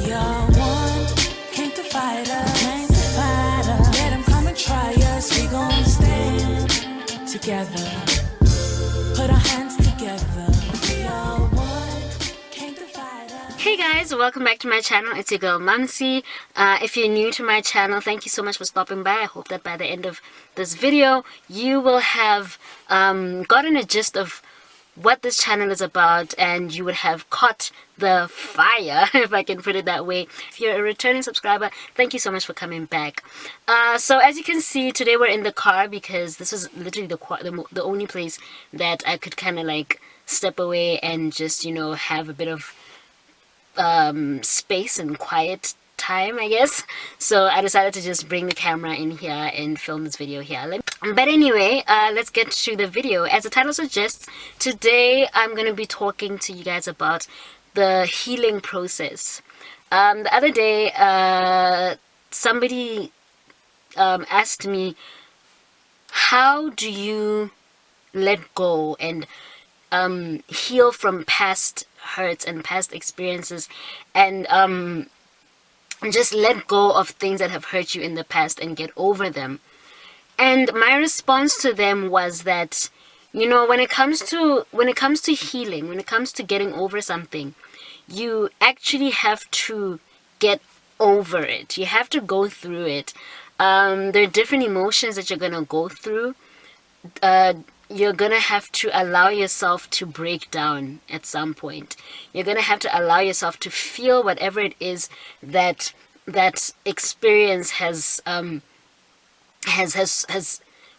We are one, came to fight us. Let them come and try us. We gon' stand together. Put our hands together. We are one, came to fight us. Hey guys, welcome back to my channel. It's your girl Mumsie. If you're new to my channel, thank you so much for stopping by. I hope that by the end of this video, you will have gotten a gist of what this channel is about, and you would have caught the fire, if I can put it that way. If you're a returning subscriber, thank you so much for coming back. So as you can see, today we're in the car because this was literally the only place that I could kind of like step away and just, you know, have a bit of space and quiet time, I guess. So I decided to just bring the camera in here and film this video here. But anyway, let's get to the video. As the title suggests, today I'm going to be talking to you guys about the healing process. The other day, somebody asked me, how do you let go and heal from past hurts and past experiences, and just let go of things that have hurt you in the past and get over them? And my response to them was that, you know, when it comes to healing, when it comes to getting over something, you actually have to get over it. You have to go through it. There are different emotions that you're gonna go through. You're gonna have to allow yourself to break down at some point. You're gonna have to allow yourself to feel whatever it is that experience has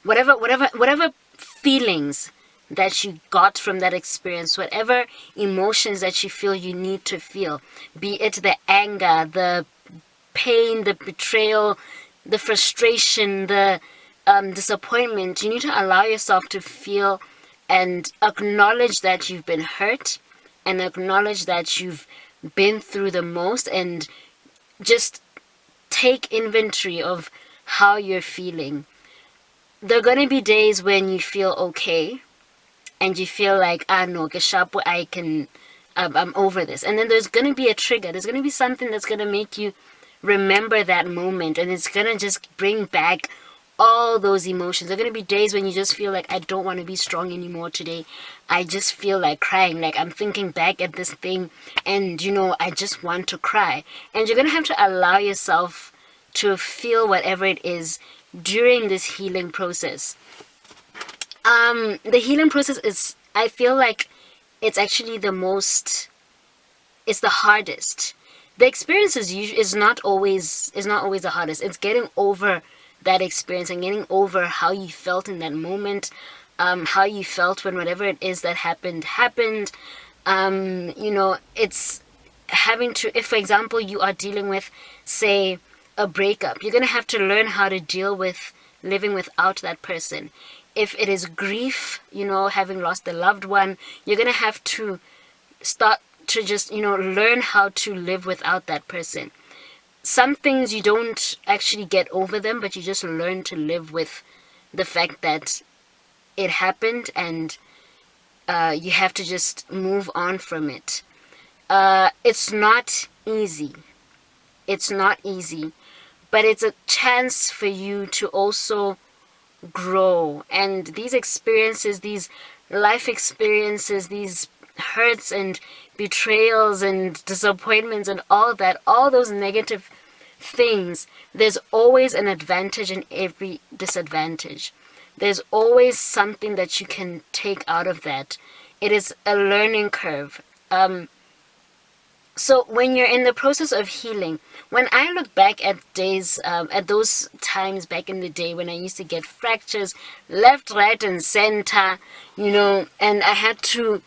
whatever feelings that you got from that experience, whatever emotions that you feel you need to feel, be it the anger, the pain, the betrayal, the frustration, the disappointment. You need to allow yourself to feel and acknowledge that you've been hurt and acknowledge that you've been through the most, and just take inventory of how you're feeling. There are going to be days when you feel okay and you feel like, no, I'm over this. And then there's going to be a trigger. There's going to be something that's going to make you remember that moment, and it's going to just bring back all those emotions. There are going to be days when you just feel like, I don't want to be strong anymore today. I just feel like crying. Like, I'm thinking back at this thing and, you know, I just want to cry. And you're going to have to allow yourself to feel whatever it is during this healing process. The healing process is, I feel like it's actually it's the hardest. The experience is not always the hardest. It's getting over that experience and getting over how you felt in that moment, how you felt when whatever it is that happened. You know, it's having to, if for example you are dealing with, say, a breakup, you're gonna have to learn how to deal with living without that person. If it is grief, you know, having lost a loved one, you're gonna have to start to just, you know, learn how to live without that person. Some things you don't actually get over them, but you just learn to live with the fact that it happened, and you have to just move on from it. It's not easy. It's not easy, but it's a chance for you to also grow. And these experiences, these life experiences, these hurts and betrayals and disappointments and all that, all those negative things, there's always an advantage in every disadvantage. There's always something that you can take out of that. It is a learning curve. So when you're in the process of healing, when I look back at days, at those times back in the day when I used to get fractures left, right, and center, you know, and I had to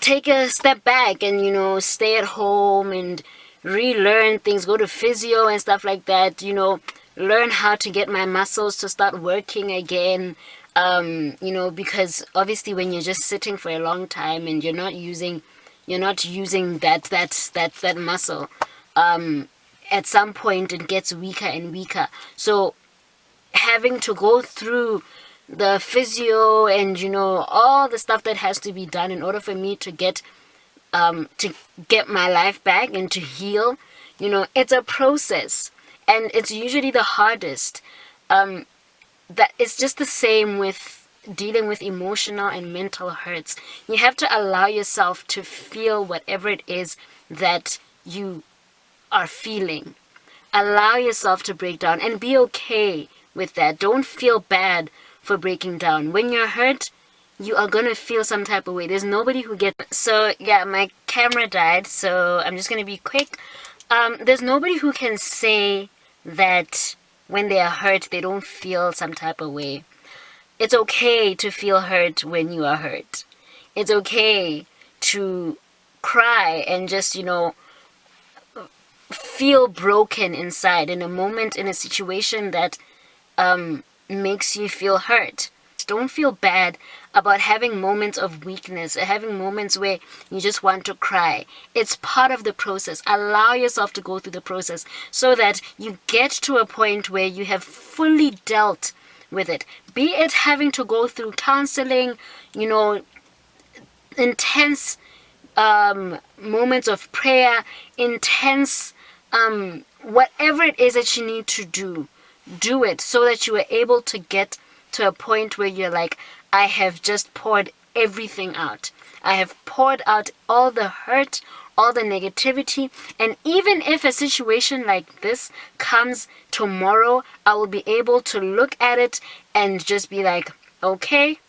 take a step back and, you know, stay at home and relearn things, go to physio and stuff like that, you know, learn how to get my muscles to start working again, you know, because obviously when you're just sitting for a long time and you're not using that muscle, at some point it gets weaker and weaker. So having to go through the physio and, you know, all the stuff that has to be done in order for me to get to get my life back and to heal. You know, it's a process, and it's usually the hardest. That it's just the same with dealing with emotional and mental hurts. You have to allow yourself to feel whatever it is that you are feeling. Allow yourself to break down and be okay with that. Don't feel bad for breaking down. When you're hurt, you are gonna feel some type of way. There's nobody who gets. So yeah, my camera died, so I'm just gonna be quick. There's nobody who can say that when they are hurt they don't feel some type of way. It's okay to feel hurt when you are hurt. It's okay to cry and just, you know, feel broken inside in a moment, in a situation that makes you feel hurt. Don't feel bad about having moments of weakness, having moments where you just want to cry. It's part of the process. Allow yourself to go through the process so that you get to a point where you have fully dealt with it. Be it having to go through counseling, you know, intense moments of prayer, intense whatever it is that you need to do it so that you are able to get to a point where you're like, I have just poured everything out. I have poured out all the hurt, all the negativity, and even if a situation like this comes tomorrow, I will be able to look at it and just be like, okay,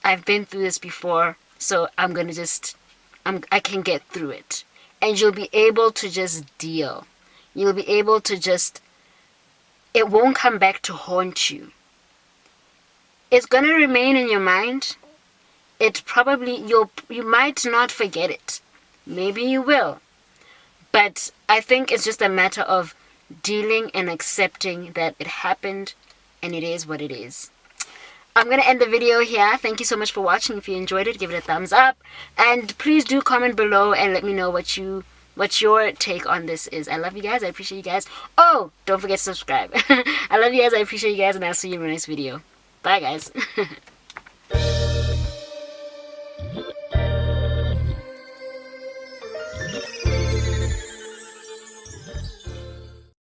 I've been through this before, so I'm gonna just, I can get through it. And you'll be able to just deal. You'll be able to just, it won't come back to haunt you. It's gonna remain in your mind. It probably, you might not forget it. Maybe you will. But I think it's just a matter of dealing and accepting that it happened and it is what it is. I'm going to end the video here. Thank you so much for watching. If you enjoyed it, give it a thumbs up. And please do comment below and let me know what your take on this is. I love you guys. I appreciate you guys. Oh, don't forget to subscribe. I love you guys. I appreciate you guys. And I'll see you in my next video. Bye, guys.